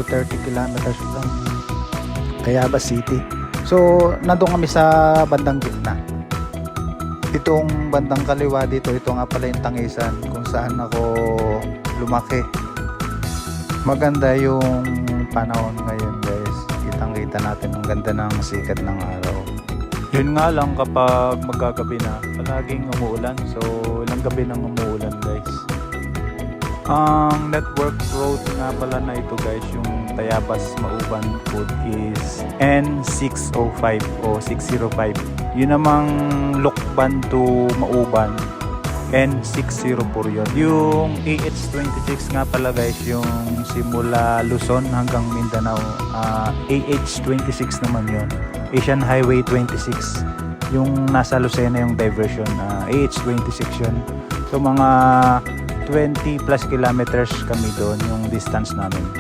to 30 kilometers lang. Cayaba City. So nandun kami sa bandang gitna. Itong bandang kaliwa dito, ito nga pala yung Tangisan kung saan ako lumaki. Maganda yung panahon ngayon guys. Kitang kita natin ang ganda ng sikat ng araw. Yun nga lang kapag magkagabi na, palaging umuulan. So ilang gabi nang umuulan guys. Ang network road nga pala na ito guys, yung Tayabas Mauban Road is N605 o 605. Yun namang Lokban to Mauban, N604 yun. Yung AH26 nga pala guys, yung simula Luzon hanggang Mindanao, AH26 naman yun. Asian Highway 26. Yung nasa Lucena yung diversion, AH26 yun. So mga 20 plus kilometers kami doon yung distance namin.